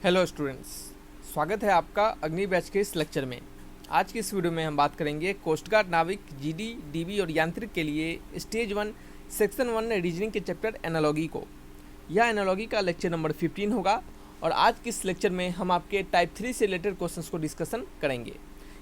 Hello students, स्वागत है आपका अग्नि बैच के इस लेक्चर में। आज की इस वीडियो में हम बात करेंगे कोस्ट गार्ड नाविक जीडी, डीबी और यांत्रिक के लिए स्टेज 1 सेक्शन 1 रीजनिंग के चैप्टर एनालॉगी को। यह एनालॉगी का लेक्चर नंबर 15 होगा और आज के इस लेक्चर में हम आपके टाइप 3 से रिलेटेड क्वेश्चंस को डिस्कशन करेंगे।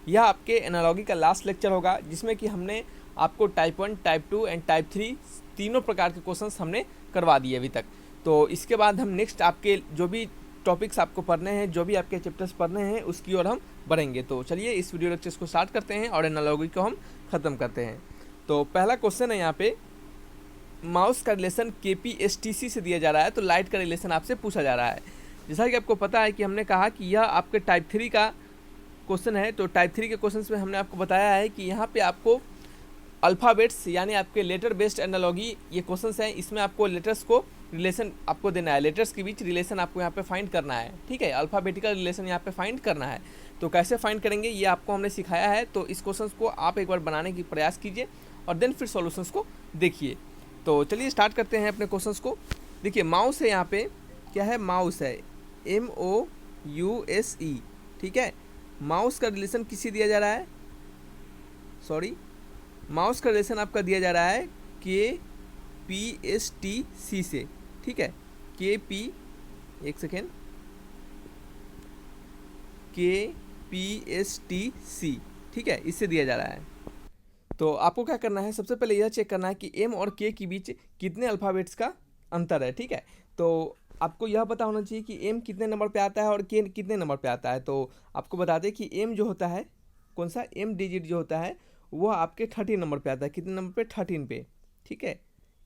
यह आपके एनालॉगी का लास्ट लेक्चर होगा जिसमें कि हमने आपको टाइप 1, टाइप 2 एंड टाइप 3 तीनों प्रकार के क्वेश्चंस हमने करवा दिए अभी तक। तो इसके बाद हम नेक्स्ट आपके जो भी टॉपिक्स आपको पढ़ने हैं, जो भी आपके चैप्टर्स पढ़ने हैं, उसकी ओर हम बढ़ेंगे। तो चलिए इस वीडियो लेक्चर्स को स्टार्ट करते हैं और एनालॉगी को हम ख़त्म करते हैं। तो पहला क्वेश्चन है यहाँ पे, माउस का रिलेशन KPSTC से दिया जा रहा है, तो लाइट का रिलेशन आपसे पूछा जा रहा है। जैसा कि आपको पता है कि हमने कहा कि यह आपके टाइप 3 का क्वेश्चन है। तो टाइप 3 के क्वेश्चन में हमने आपको बताया है कि यहाँ पे आपको अल्फ़ाबेट्स यानी आपके लेटर बेस्ड एनालॉगी ये क्वेश्चंस हैं। इसमें आपको लेटर्स को रिलेशन आपको देना है, लेटर्स के बीच रिलेशन आपको यहाँ पे फाइंड करना है। ठीक है, अल्फ़ाबेटिकल रिलेशन यहाँ पे फाइंड करना है। तो कैसे फाइंड करेंगे ये आपको हमने सिखाया है। तो इस क्वेश्चंस को आप एक बार बनाने की प्रयास कीजिए और देन फिर सॉल्यूशंस को देखिए। तो चलिए स्टार्ट करते हैं अपने क्वेश्चंस को। देखिए माउस है, यहाँ पे क्या है, माउस है, MOUSE। ठीक है, माउस का रिलेशन किससे दिया जा रहा है, माउस का रिलेशन आपका दिया जा रहा है KPSTC से। ठीक है, KPSTC, ठीक है, इससे दिया जा रहा है। तो आपको क्या करना है, सबसे पहले यह चेक करना है कि M और K के बीच कितने अल्फ़ाबेट्स का अंतर है। ठीक है, तो आपको यह पता होना चाहिए कि M कितने नंबर पे आता है और K कितने नंबर पे आता है। तो आपको बता दें कि M जो होता है, कौन सा M डिजिट जो होता है वो आपके 13 नंबर पे आता है। कितने नंबर पे, 13 पे। ठीक है,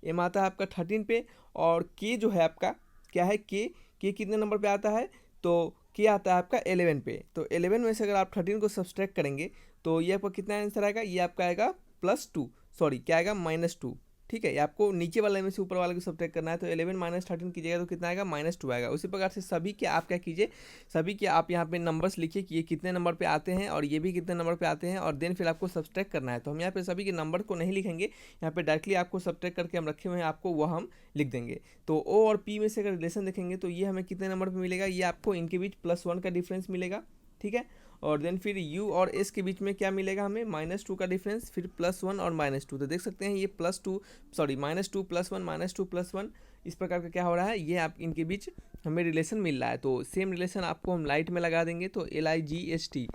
M आता है आपका 13 पे। और K जो है आपका क्या है, K कितने नंबर पे आता है, तो K आता है आपका 11 पे। तो 11 में से अगर आप 13 को सब्सट्रैक्ट करेंगे तो ये आपका कितना आंसर आएगा, ये आपका आएगा +2, क्या आएगा, -2। ठीक है, ये आपको नीचे वाले में से ऊपर वाले को सब्ट्रैक्ट करना है। तो 11 - 13 कीजिएगा तो कितना आएगा, -2 आएगा। उसी प्रकार से सभी के आप क्या कीजिए, सभी के आप यहाँ पे नंबर्स लिखिए कि ये कितने नंबर पे आते हैं और ये भी कितने नंबर पे आते हैं, और देन फिर आपको सब्ट्रैक्ट करना है। तो हम यहाँ पे सभी के नंबर को नहीं लिखेंगे, यहाँ पे डायरेक्टली आपको सब्ट्रैक्ट करके हम रखे हुए हैं, आपको वह हम लिख देंगे। तो O और P में से अगर रिलेशन देखेंगे तो ये हमें कितने नंबर पर मिलेगा, ये आपको इनके बीच +1 का डिफरेंस मिलेगा। ठीक है, और देन फिर U और S के बीच में क्या मिलेगा हमें, -2 का डिफरेंस, फिर +1 और -2। तो देख सकते हैं ये -2 +1 -2 +1 इस प्रकार का क्या हो रहा है, ये आप इनके बीच हमें रिलेशन मिल रहा है। तो सेम रिलेशन आपको हम लाइट में लगा देंगे, तो LIGHT।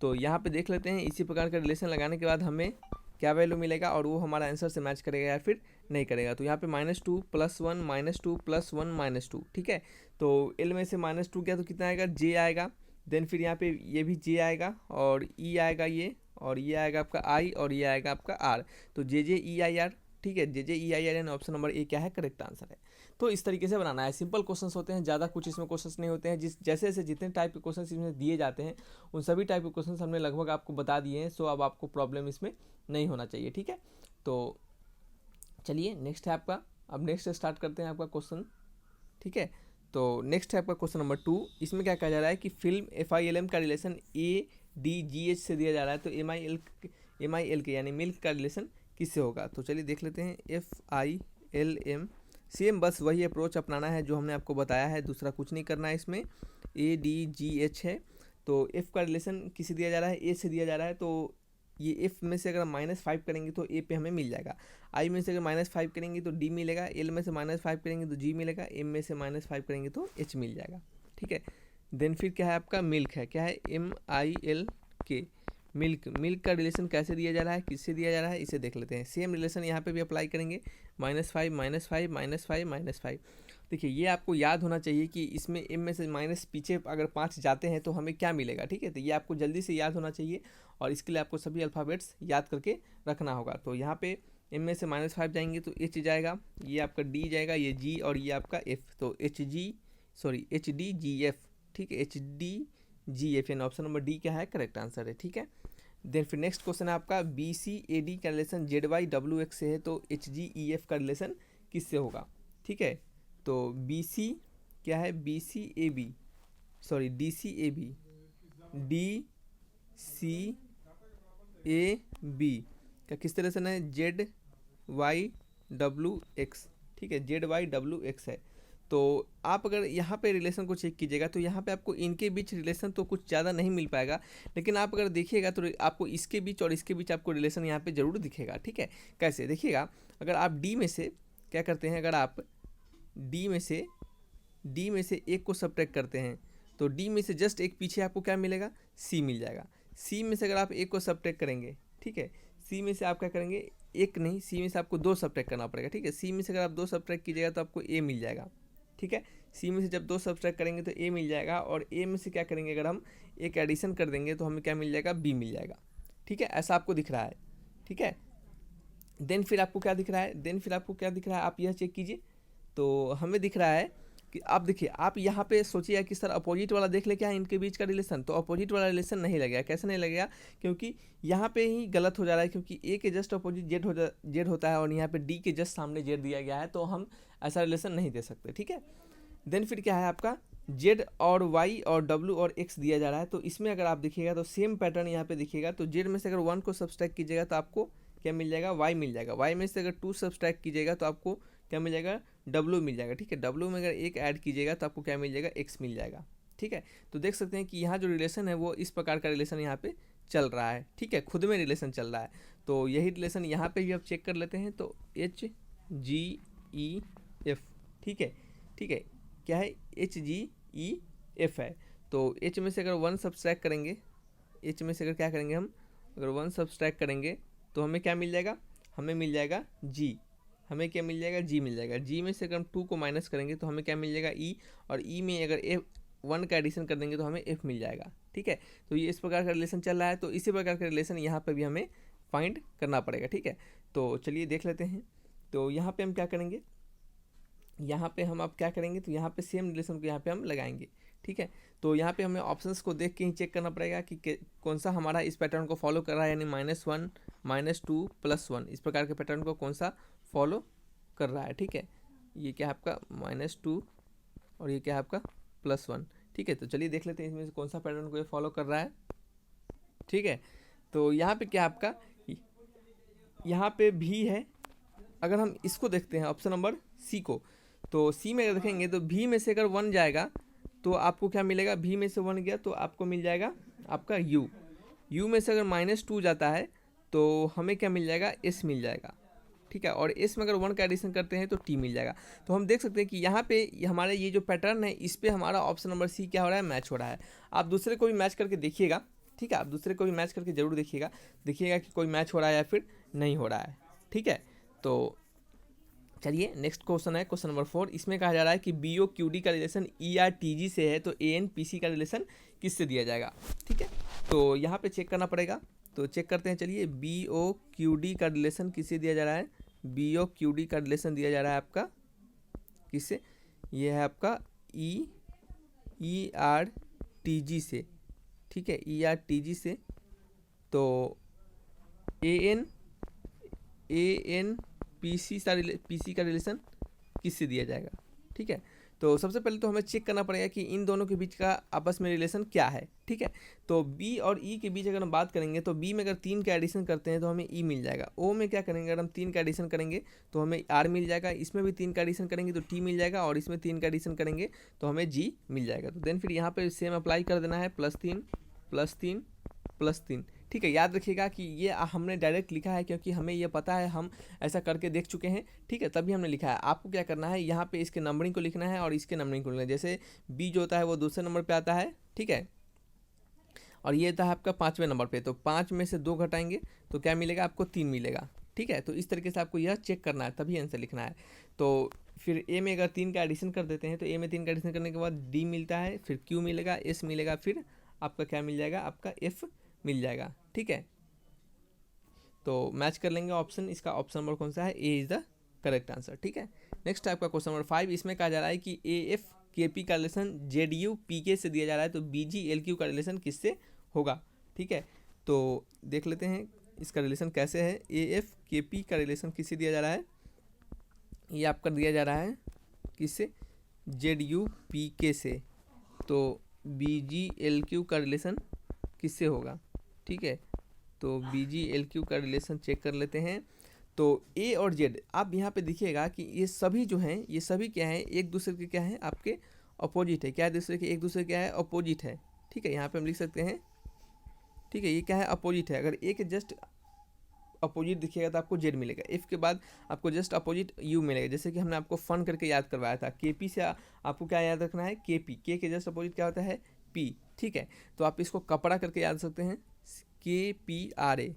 तो यहाँ पे देख लेते हैं, इसी प्रकार का रिलेशन लगाने के बाद हमें क्या वैल्यू मिलेगा और वो हमारा आंसर से मैच करेगा या फिर नहीं करेगा। तो यहाँ पे -2 +1 -2 +1 -2। ठीक है, तो L में से -2 गया तो कितना आएगा, J आएगा। देन फिर यहाँ पे ये भी J आएगा और E आएगा ये, और ये आएगा आपका I और ये आएगा आपका R। तो JJEIR। ठीक है, JJEIR यानी ऑप्शन नंबर A क्या है, करेक्ट आंसर है। तो इस तरीके से बनाना है, सिंपल क्वेश्चंस होते हैं, ज़्यादा कुछ इसमें क्वेश्चंस नहीं होते हैं। जैसे जैसे जितने टाइप के क्वेश्चंस इसमें दिए जाते हैं उन सभी टाइप के क्वेश्चंस हमने लगभग आपको बता दिए हैं। सो अब आपको प्रॉब्लम इसमें नहीं होना चाहिए। ठीक है, तो चलिए नेक्स्ट है आपका, अब नेक्स्ट स्टार्ट करते हैं आपका क्वेश्चन। ठीक है, तो नेक्स्ट है आपका क्वेश्चन नंबर 2। इसमें क्या कहा जा रहा है कि फिल्म FILM का रिलेशन ADGH से दिया जा रहा है। तो MIL के यानी मिल्क का रिलेशन किससे होगा। तो चलिए देख लेते हैं, FILM सेम बस वही अप्रोच अपनाना है जो हमने आपको बताया है, दूसरा कुछ नहीं करना है इसमें। ADGH है, तो F का रिलेशन किसे दिया जा रहा है, A से दिया जा रहा है। तो ये F में से अगर -5 करेंगे तो A पे हमें मिल जाएगा। I में से अगर -5 करेंगे तो D मिलेगा, L में से -5 करेंगे तो G मिलेगा, M में से -5 करेंगे तो H मिल जाएगा। ठीक है, देन फिर क्या है आपका मिल्क है, क्या है, MILK, मिल्क का रिलेशन कैसे दिया जा रहा है, किससे दिया जा रहा है, इसे देख लेते हैं। सेम रिलेशन यहाँ पे भी अप्लाई करेंगे, -5 -5 -5 -5। देखिए ये आपको याद होना चाहिए कि इसमें M में से माइनस पीछे अगर 5 जाते हैं तो हमें क्या मिलेगा। ठीक है, तो ये आपको जल्दी से याद होना चाहिए और इसके लिए आपको सभी अल्फ़ाबेट्स याद करके रखना होगा। तो यहाँ पे M में से -5 जाएंगे तो H जाएगा, ये आपका D जाएगा, ये G और ये आपका F। तो HDGF। ठीक है, HDGF यानी ऑप्शन नंबर D क्या है, करेक्ट आंसर है। ठीक है, देन फिर नेक्स्ट क्वेश्चन है आपका, BCAD का रिलेशन ZYWX से है, तो HGEF का रिलेशन किससे होगा। ठीक है, तो BC क्या है, DCAB का किस तरह से है, ZYWX। ठीक है, ZYWX है। तो आप अगर यहाँ पे रिलेशन को चेक कीजिएगा तो यहाँ पे आपको इनके बीच रिलेशन तो कुछ ज़्यादा नहीं मिल पाएगा, लेकिन आप अगर देखिएगा तो आपको इसके बीच और इसके बीच आपको रिलेशन यहाँ पे ज़रूर दिखेगा। ठीक है, कैसे देखिएगा, अगर आप डी में से क्या करते हैं, अगर आप डी में से एक को सब्ट्रैक्ट करते हैं तो डी में से जस्ट एक पीछे आपको क्या मिलेगा, सी मिल जाएगा। सी में से अगर आप एक को सब्ट्रैक्ट करेंगे, ठीक है, सी में से आप क्या करेंगे, एक नहीं, सी में से आपको दो सब्ट्रैक्ट करना पड़ेगा। ठीक है, सी में से अगर आप दो सब्ट्रैक्ट कीजिएगा तो आपको ए मिल जाएगा। ठीक है, सी में से जब दो सब्ट्रैक्ट करेंगे तो ए मिल जाएगा, और ए में से क्या करेंगे, अगर हम एक एडिशन कर देंगे तो हमें क्या मिल जाएगा, बी मिल जाएगा। ठीक है, ऐसा आपको दिख रहा है। ठीक है, देन फिर आपको क्या दिख रहा है, आप यह चेक कीजिए। तो हमें दिख रहा है कि आप देखिए, आप यहाँ पे सोचिए कि सर अपोजिट वाला देख ले क्या है इनके बीच का रिलेशन, तो अपोजिट वाला रिलेशन नहीं लगेगा। कैसे नहीं लगेगा, क्योंकि यहाँ पे ही गलत हो जा रहा है, क्योंकि ए के जस्ट अपोजिट जेड होता है और यहाँ पे डी के जस्ट सामने जेड दिया गया है, तो हम ऐसा रिलेशन नहीं दे सकते। ठीक है, देन फिर क्या है आपका, जेड और वाई और डब्ल्यू और एक्स दिया जा रहा है। तो इसमें अगर आप देखिएगा तो सेम पैटर्न यहाँ पे दिखिएगा। तो जेड में से अगर 1 को सब्सट्रैक्ट कीजिएगा तो आपको क्या मिल जाएगा, वाई मिल जाएगा। वाई में से अगर 2 सब्सट्रैक्ट कीजिएगा तो आपको क्या मिल जाएगा, डब्ल्यू मिल जाएगा। ठीक है, डब्ल्यू में अगर एक ऐड कीजिएगा तो आपको क्या मिल जाएगा, एक्स मिल जाएगा। ठीक है, तो देख सकते हैं कि यहाँ जो रिलेशन है वो इस प्रकार का रिलेशन यहाँ पे चल रहा है। ठीक है, खुद में रिलेशन चल रहा है। तो यही रिलेशन यहाँ पे भी आप चेक कर लेते हैं। तो HGEF, ठीक है, क्या है, HGEF है। तो H में से अगर 1 सब्सट्रैक्ट करेंगे, H में से अगर क्या करेंगे हम, अगर 1 सब्सट्रैक्ट करेंगे तो हमें क्या मिल जाएगा, हमें मिल जाएगा G। हमें क्या मिल जाएगा, G मिल जाएगा। G में से अगर हम 2 को माइनस करेंगे तो हमें क्या मिल जाएगा, E, और E में अगर F1 का एडिशन कर देंगे तो हमें F मिल जाएगा। ठीक है, तो ये इस प्रकार का रिलेशन चल रहा है। तो इसी प्रकार का रिलेशन यहाँ पर भी हमें फाइंड करना पड़ेगा। ठीक है, तो चलिए देख लेते हैं। तो यहाँ पे हम क्या करेंगे, यहाँ पे हम अब क्या करेंगे, तो यहाँ पे सेम रिलेशन को यहाँ पे हम लगाएंगे। ठीक है, तो यहाँ पे हमें ऑप्शंस को देख के ही चेक करना पड़ेगा कि कौन सा हमारा इस पैटर्न को फॉलो कर रहा है, यानी -1 -2 +1 इस प्रकार के पैटर्न को कौन सा फॉलो कर रहा है। ठीक है, ये क्या है आपका -2 और ये क्या है आपका +1। ठीक है, तो चलिए देख लेते हैं इसमें से कौन सा पैटर्न को ये फॉलो कर रहा है। ठीक है, तो यहाँ पे क्या आपका, यहाँ पे भी है। अगर हम इसको देखते हैं ऑप्शन नंबर सी को, तो सी में अगर देखेंगे तो भी में से अगर 1 जाएगा तो आपको क्या मिलेगा, भी में से 1 गया तो आपको मिल जाएगा आपका यू में से अगर -2 जाता है तो हमें क्या मिल जाएगा, एस मिल जाएगा। ठीक है, और एस में अगर 1 का एडिशन करते हैं तो टी मिल जाएगा। तो हम देख सकते हैं कि यहाँ पे हमारे ये जो पैटर्न है इस पर हमारा ऑप्शन नंबर सी क्या हो रहा है, मैच हो रहा है। आप दूसरे को भी मैच करके देखिएगा। ठीक है, आप दूसरे को भी मैच करके जरूर देखिएगा कि कोई मैच हो रहा है या फिर नहीं हो रहा है। ठीक है, तो चलिए नेक्स्ट क्वेश्चन है क्वेश्चन नंबर 4। इसमें कहा जा रहा है कि BOQD का रिलेशन ERTG से है, तो ANPC का रिलेशन किससे दिया जाएगा। ठीक है, तो यहाँ पे चेक करना पड़ेगा। तो चेक करते हैं, चलिए BOQD का रिलेशन किससे दिया जा रहा है, BOQD का रिलेशन दिया जा रहा है आपका किससे, ये है आपका ERTG से। ठीक है, ERTG से। तो ANPC का रिलेशन किससे दिया जाएगा। ठीक है, तो सबसे पहले तो हमें चेक करना पड़ेगा कि इन दोनों के बीच का आपस में रिलेशन क्या है। ठीक है, तो B और E के बीच अगर हम बात करेंगे तो B में अगर 3 का एडिशन करते हैं तो हमें E मिल जाएगा। O में क्या करेंगे, अगर हम 3 का एडिशन करेंगे तो हमें R मिल जाएगा। इसमें भी 3 का एडिशन करेंगे तो T मिल जाएगा, और इसमें 3 का एडिशन करेंगे तो हमें G मिल जाएगा। तो देन फिर यहाँ पर सेम अप्लाई कर देना है, +3 +3 +3। ठीक है, याद रखिएगा कि ये हमने डायरेक्ट लिखा है क्योंकि हमें ये पता है, हम ऐसा करके देख चुके हैं। ठीक है, तभी हमने लिखा है। आपको क्या करना है, यहाँ पे इसके नंबरिंग को लिखना है और इसके नंबरिंग को लिखना है। जैसे बी जो होता है वो दूसरे नंबर पे आता है। ठीक है, और ये था आपका 5वें नंबर पे, तो 5 में से 2 घटाएंगे तो क्या मिलेगा, आपको 3 मिलेगा। ठीक है, तो इस तरीके से आपको यह चेक करना है, तभी आंसर लिखना है। तो फिर ए में अगर 3 का एडिशन कर देते हैं तो ए में 3 का एडिशन करने के बाद डी मिलता है, फिर क्यू मिलेगा, एस मिलेगा, फिर आपका क्या मिल जाएगा, आपका एफ मिल जाएगा। ठीक है, तो मैच कर लेंगे ऑप्शन। इसका ऑप्शन नंबर कौन सा है, A is the correct answer. ठीक है, नेक्स्ट आपका क्वेश्चन नंबर 5। इसमें कहा जा रहा है कि AFKP का रिलेशन ZUPK से दिया जा रहा है, तो BGLQ का रिलेशन किससे होगा। ठीक है, तो देख लेते हैं इसका रिलेशन कैसे है। AFKP का रिलेशन किससे दिया जा रहा है, ये आपका दिया जा रहा है किससे, ZUPK से। तो BGLQ का रिलेशन किससे होगा। ठीक है, तो BGLQ का रिलेशन चेक कर लेते हैं। तो ए और जेड आप यहाँ पे देखिएगा कि ये सभी जो हैं ये सभी क्या हैं, एक दूसरे के क्या हैं, आपके अपोजिट है। क्या है दूसरे के, एक दूसरे क्या है, अपोजिट है। ठीक है, यहाँ पे हम लिख सकते हैं, ठीक है, ये क्या है, अपोजिट है। अगर ए के जस्ट अपोजिट दिखेगा तो आपको जेड मिलेगा, एफ के बाद आपको जस्ट अपोजिट यू मिलेगा। जैसे कि हमने आपको फन करके याद करवाया था, के पी से आपको क्या याद रखना है, के पी, के जस्ट अपोजिट क्या होता है, पी। ठीक है, तो आप इसको कपड़ा करके याद सकते हैं, के पी आर ए।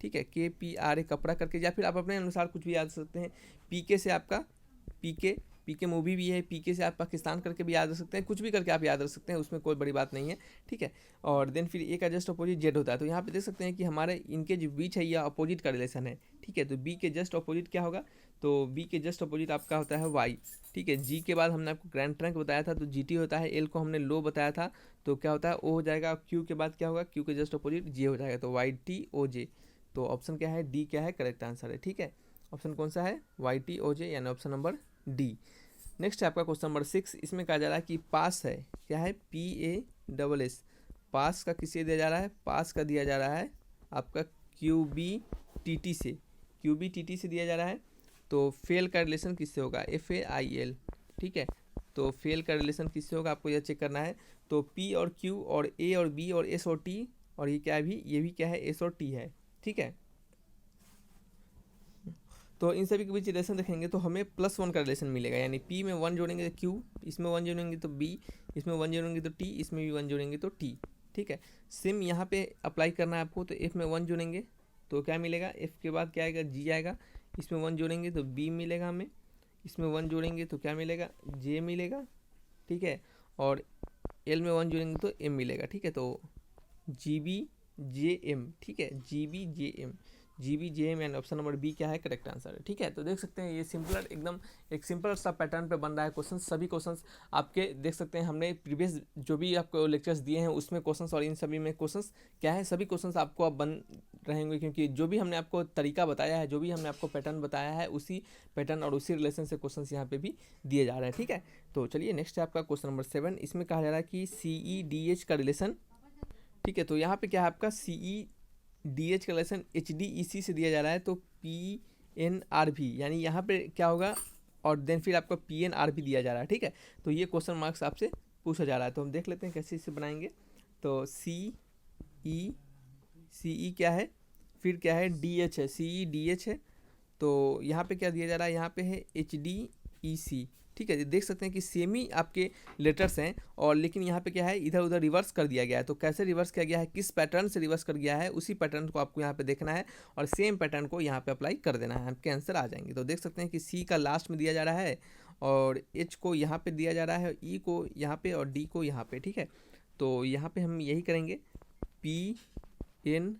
ठीक है, के पी आर ए कपड़ा करके, या फिर आप अपने अनुसार कुछ भी याद सकते हैं। पी के से आपका पी के मूवी भी है, पी के से आप पाकिस्तान करके भी याद रख सकते हैं, कुछ भी करके आप याद रख सकते हैं, उसमें कोई बड़ी बात नहीं है। ठीक है, और देन फिर ए का जस्ट अपोजिट जेड होता है। तो यहाँ पे देख सकते हैं कि हमारे इनके जो बीच है यह अपोजिट का रिलेशन है। ठीक है, तो बी के जस्ट अपोजिट क्या होगा, तो बी के जस्ट अपोजिट आपका होता है वाई। ठीक है, जी के बाद हमने आपको ग्रैंड ट्रंक बताया था तो जी टी होता है, एल को हमने लो बताया था तो क्या होता है, ओ हो जाएगा। क्यू के बाद क्या होगा, क्यू के जस्ट अपोजिट जे हो जाएगा, तो वाई टी ओ जे। तो ऑप्शन क्या है, डी क्या है करेक्ट आंसर है। ठीक है, ऑप्शन कौन सा है, वाई टी ओ जे, यानी ऑप्शन नंबर डी। नेक्स्ट है आपका क्वेश्चन नंबर 6। इसमें कहा जा रहा है कि पास है, क्या है, पी ए डबल एस। पास का किससे दिया जा रहा है, पास का दिया जा रहा है आपका क्यू बी टी टी से, क्यू बी टी टी से दिया जा रहा है। तो फेल का रिलेशन किससे होगा, एफ ए आई एल। ठीक है, तो फेल का रिलेशन किससे होगा आपको यह चेक करना है। तो पी और क्यू और ए और बी और एस और टी, और ये क्या है भी, ये भी क्या है, एस और टी है। ठीक है, तो इन सभी के बीच रिलेशन देखेंगे तो हमें +1 का रिलेशन मिलेगा, यानी पी में 1 जोड़ेंगे तो क्यू, इसमें 1 जोड़ेंगे तो बी, इसमें 1 जोड़ेंगे तो टी, इसमें भी 1 जोड़ेंगे तो टी। ठीक है, सेम यहाँ पे अप्लाई करना है आपको। तो एफ में 1 जोड़ेंगे तो क्या मिलेगा, एफ के बाद क्या आएगा, जी आएगा। इसमें 1 जोड़ेंगे तो बी मिलेगा हमें, इसमें 1 जोड़ेंगे तो क्या मिलेगा, जे मिलेगा। ठीक है, और एल में 1 जोड़ेंगे तो एम मिलेगा। ठीक है, तो जी बी जे एम। ठीक है, G B J M, G B J M, and option number B क्या है करेक्ट आंसर है। ठीक है, तो देख सकते हैं ये सिंपलर, एकदम एक सिंपल सा पैटर्न पे बन रहा है क्वेश्चन। सभी क्वेश्चंस आपके देख सकते हैं, हमने प्रीवियस जो भी आपको लेक्चर्स दिए हैं उसमें क्वेश्चंस, और इन सभी में क्वेश्चंस क्या है, सभी क्वेश्चंस आपको अब बन रहेंगे, क्योंकि जो भी हमने आपको तरीका बताया है, जो भी हमने आपको पैटर्न बताया है, उसी पैटर्न और उसी रिलेशन से क्वेश्चंस यहाँ पे भी दिए जा रहे हैं। ठीक है, तो चलिए नेक्स्ट है आपका क्वेश्चन नंबर 7। इसमें कहा जा रहा है कि सी ई डी एच का रिलेशन। ठीक है, तो यहाँ पे क्या है आपका, सी ई डी एच का रिलेशन एच डी ई सी से दिया जा रहा है, तो पी एन आर भी, यानी यहाँ पे क्या होगा, और देन फिर आपका पी एन आर भी दिया जा रहा है। ठीक है, तो ये क्वेश्चन मार्क्स आपसे पूछा जा रहा है, तो हम देख लेते हैं कैसे इसे बनाएंगे। तो सी ई क्या है, फिर क्या है, डी एच है, सी ई डी एच है। तो यहाँ पे क्या दिया जा रहा है, यहाँ पे है एच डी ई सी। ठीक है, देख सकते हैं कि सेम ही आपके लेटर्स हैं, और लेकिन यहाँ पे क्या है, इधर उधर रिवर्स कर दिया गया है। तो कैसे रिवर्स किया गया है, किस पैटर्न से रिवर्स कर गया है, उसी पैटर्न को आपको यहाँ पे देखना है, और सेम पैटर्न को यहाँ पे अप्लाई कर देना है, आपके आंसर आ जाएंगे। तो देख सकते हैं कि सी का लास्ट में दिया जा रहा है, और एच को यहाँ पे दिया जा रहा है, ई को यहाँ पे, और डी को यहाँ पे। ठीक है, तो यहाँ पे हम यही करेंगे, पी एन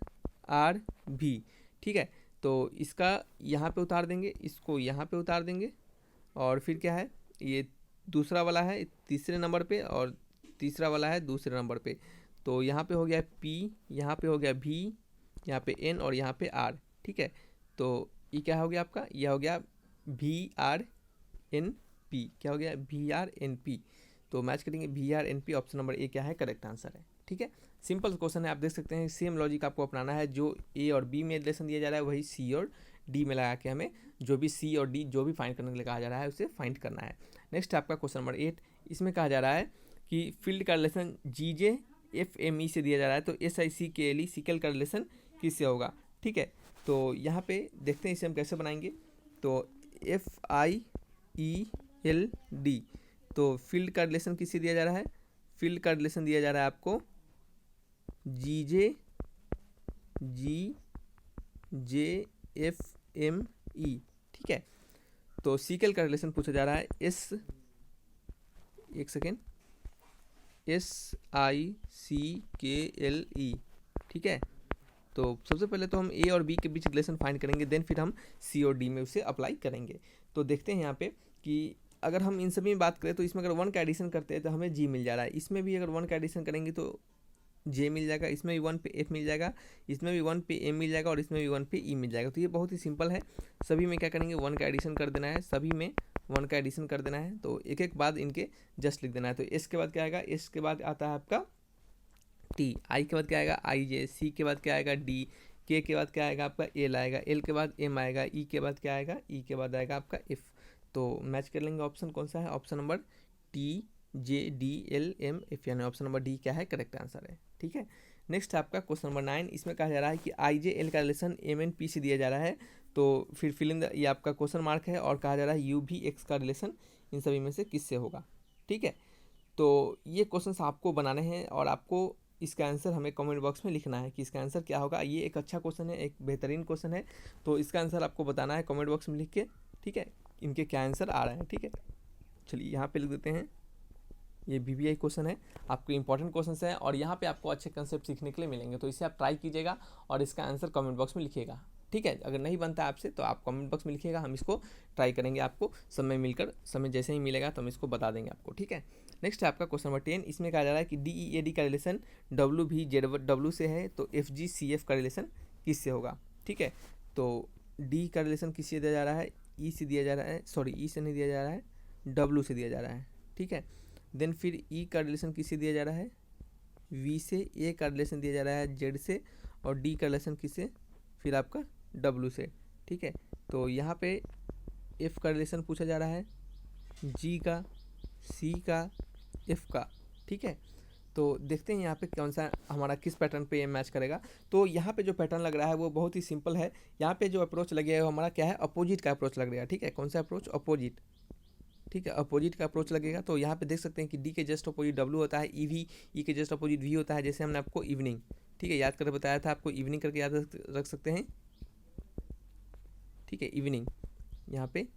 आर भी। ठीक है, तो इसका यहाँ पे उतार देंगे, इसको यहाँ पे उतार देंगे, और फिर क्या है, ये दूसरा वाला है तीसरे नंबर पे, और तीसरा वाला है दूसरे नंबर पे। तो यहाँ पे हो गया पी, यहाँ पे हो गया भी, यहाँ पे एन, और यहाँ पे आर। ठीक है, तो ये क्या हो गया आपका, यह हो गया वी आर एन पी। क्या हो गया, वी आर एन पी। तो मैच करेंगे V R N P, option number A क्या है करेक्ट आंसर है। ठीक है, सिंपल क्वेश्चन है, आप देख सकते हैं सेम लॉजिक आपको अपनाना है। जो ए और बी में रिलेशन दिया जा रहा है वही सी और डी में लगा के हमें जो भी सी और डी जो भी फाइंड करने के लिए कहा जा रहा है उसे फाइंड करना है। नेक्स्ट आपका क्वेश्चन नंबर 8। इसमें कहा जा रहा है कि फील्ड का रिलेशन जी जे एफ एम ई से दिया जा रहा है, तो एस आई सी के एल ई सिकल का रिलेशन किससे होगा। ठीक है, तो यहाँ पे देखते हैं इसे हम कैसे बनाएंगे। तो F I E L D, तो फील्ड का रिलेशन किससे दिया जा रहा है, फील्ड का रिलेशन दिया जा रहा है आपको जी जे एफ एम ई। ठीक है, तो सीकल का रिलेशन पूछा जा रहा है एस, एक सेकेंड, एस आई सी के एल ई। ठीक है, तो सबसे पहले तो हम ए और बी के बीच रिलेशन फाइंड करेंगे, देन फिर हम सी और डी में उसे अप्लाई करेंगे। तो देखते हैं यहाँ पे कि अगर हम इन सभी में बात करें तो इसमें अगर 1 का एडिशन करते हैं तो हमें जी मिल जा रहा है, इसमें भी अगर 1 का एडिशन करेंगे तो जे मिल जाएगा, इसमें भी 1 पे एफ मिल जाएगा, इसमें भी 1 पे एम मिल जाएगा, और इसमें भी 1 पे ई मिल जाएगा। तो ये बहुत ही सिंपल है, सभी में क्या करेंगे 1 का एडिशन कर देना है, सभी में 1 का एडिशन कर देना है। तो एक एक बाद इनके जस्ट लिख देना है। तो एस के बाद क्या आएगा, एस के बाद आता है आपका टी, आई के बाद क्या आएगा आई जे, सी के बाद क्या आएगा डी, के बाद क्या आएगा आपका एल आएगा, एल के बाद एम आएगा, ई के बाद क्या आएगा, ई के बाद आएगा आपका एफ। तो मैच कर लेंगे ऑप्शन कौन सा है, ऑप्शन नंबर टी जे डी एल एम एफ, यानी ऑप्शन नंबर डी क्या है, करेक्ट आंसर है। ठीक है, नेक्स्ट है आपका क्वेश्चन नंबर 9। इसमें कहा जा रहा है कि आई जे एल का रिलेशन एम एन पी से दिया जा रहा है, तो फिर फिलिंग ये आपका क्वेश्चन मार्क है, और कहा जा रहा है यू भी एक्स का रिलेशन इन सभी में से किससे होगा। ठीक है, तो ये क्वेश्चंस आपको बनाने हैं और आपको इसका आंसर हमें कमेंट बॉक्स में लिखना है कि इसका आंसर क्या होगा। ये एक अच्छा क्वेश्चन है, एक बेहतरीन क्वेश्चन है, तो इसका आंसर आपको बताना है कमेंट बॉक्स में लिख के। ठीक है, इनके क्या आंसर आ रहे हैं। ठीक है, चलिए यहाँ पे लिख देते हैं, ये VBI क्वेश्चन है, आपको इंपॉर्टेंट क्वेश्चन है और यहाँ पे आपको अच्छे कंसेप्ट सीखने के लिए मिलेंगे, तो इसे आप ट्राई कीजिएगा और इसका आंसर कमेंट बॉक्स में लिखिएगा। ठीक है, अगर नहीं बनता है आपसे तो आप कमेंट बॉक्स में लिखिएगा, हम इसको ट्राई करेंगे, आपको समय जैसे ही मिलेगा तो हम इसको बता देंगे आपको। ठीक है, नेक्स्ट है आपका क्वेश्चन नंबर 10। इसमें कहा जा रहा है कि DEAD का रिलेशन WVZW से है, तो FGCF का रिलेशन किससे होगा। ठीक है, तो D का रिलेशन किससे दिया जा रहा है, E से दिया जा रहा है, सॉरी E से नहीं दिया जा रहा है, W से दिया जा रहा है। ठीक है, देन फिर E का रिलेशन किससे दिया जा रहा है, V से, A का रिलेशन दिया जा रहा है Z से, और D का रिलेशन किससे, फिर आपका W से। ठीक है, तो यहाँ पे F का रिलेशन पूछा जा रहा है, G का, C का, F का। ठीक है, तो देखते हैं यहाँ पे कौन सा हमारा किस पैटर्न पे ये मैच करेगा। तो यहाँ पे जो पैटर्न लग रहा है वो बहुत ही सिंपल है। यहाँ पे जो अप्रोच लगेगा वो हमारा क्या है, अपोजिट का अप्रोच लग रहा है। ठीक है, कौन सा अप्रोच, अपोजिट। ठीक है, अपोजिट का अप्रोच लगेगा। तो यहाँ पे देख सकते हैं कि डी के जस्ट अपोजिट डब्ल्यू होता है, ई के जस्ट अपोजिट वी होता है, जैसे हमने आपको इवनिंग, ठीक है, याद करके बताया था आपको, इवनिंग करके याद रख सकते हैं। ठीक है, इवनिंग, यहाँ पे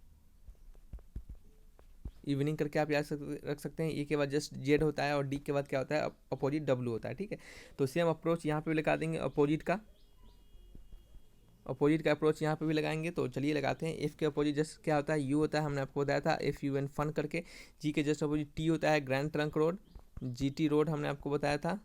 इवनिंग करके आप याद रख सकते हैं। ई के बाद जस्ट जेड होता है और डी के बाद क्या होता है, अपोजिट डब्ल्यू होता है। ठीक है, तो सेम अप्रोच यहाँ पे भी लगा देंगे, अपोजिट का अप्रोच यहाँ पे भी लगाएंगे। तो चलिए लगाते हैं। एफ के अपोजिट जस्ट क्या होता है, यू होता है, हमने आपको बताया था, FUN फन करके। जी के जस्ट अपोजिट टी होता है, grand trunk road, GT road हमने आपको बताया था।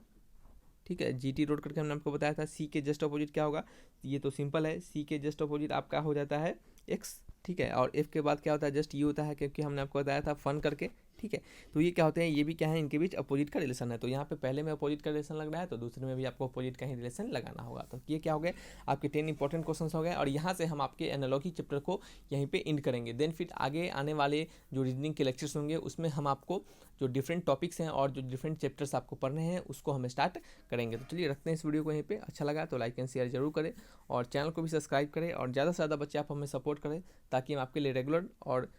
ठीक है, GT रोड करके हमने आपको बताया था। सी के जस्ट अपोजिट क्या होगा, ये तो सिंपल है, सी के जस्ट अपोजिट आपका हो जाता है एक्स। ठीक है, और एफ के बाद क्या होता है, जस्ट यू होता है, क्योंकि हमने आपको बताया था फन करके। ठीक है, तो ये क्या होते हैं, ये भी क्या है, इनके बीच अपोजिट का रिलेशन है। तो यहाँ पे पहले में अपोजिट का रिलेशन लग रहा है, तो दूसरे में भी आपको अपोजिट का ही रिलेशन लगाना होगा। तो ये क्या हो गए, आपके 10 इंपॉर्टेंट क्वेश्चन हो गए, और यहाँ से हम आपके एनालॉजी चैप्टर को यहीं पे एंड करेंगे। देन फिर आगे आने वाले जो रीजनिंग के लेक्चर्स होंगे उसमें हम आपको जो डिफरेंट टॉपिक्स हैं और जो डिफरेंट चैप्टर्स आपको पढ़ने हैं उसको हम स्टार्ट करेंगे। तो चलिए रखते हैं इस वीडियो को यहीं पे। अच्छा लगा तो लाइक एंड शेयर जरूर करें और चैनल को भी सब्सक्राइब करें, और ज़्यादा से ज़्यादा बच्चे आप हमें सपोर्ट करें ताकि हम आपके लिए रेगुलर और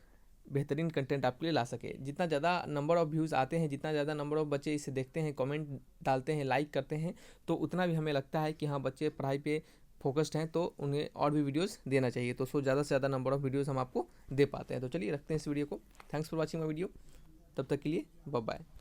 बेहतरीन कंटेंट आपके लिए ला सके। जितना ज़्यादा नंबर ऑफ़ व्यूज़ आते हैं, जितना ज़्यादा नंबर ऑफ़ बच्चे इसे देखते हैं, कमेंट डालते हैं, लाइक करते हैं, तो उतना भी हमें लगता है कि हाँ बच्चे पढ़ाई पे फोकस्ड हैं, तो उन्हें और भी वीडियोस देना चाहिए। तो सो ज़्यादा से ज़्यादा नंबर ऑफ़ वीडियोस हम आपको दे पाते हैं। तो चलिए रखते हैं इस वीडियो को। Thanks for watching my video, तब तक के लिए बाय बाय।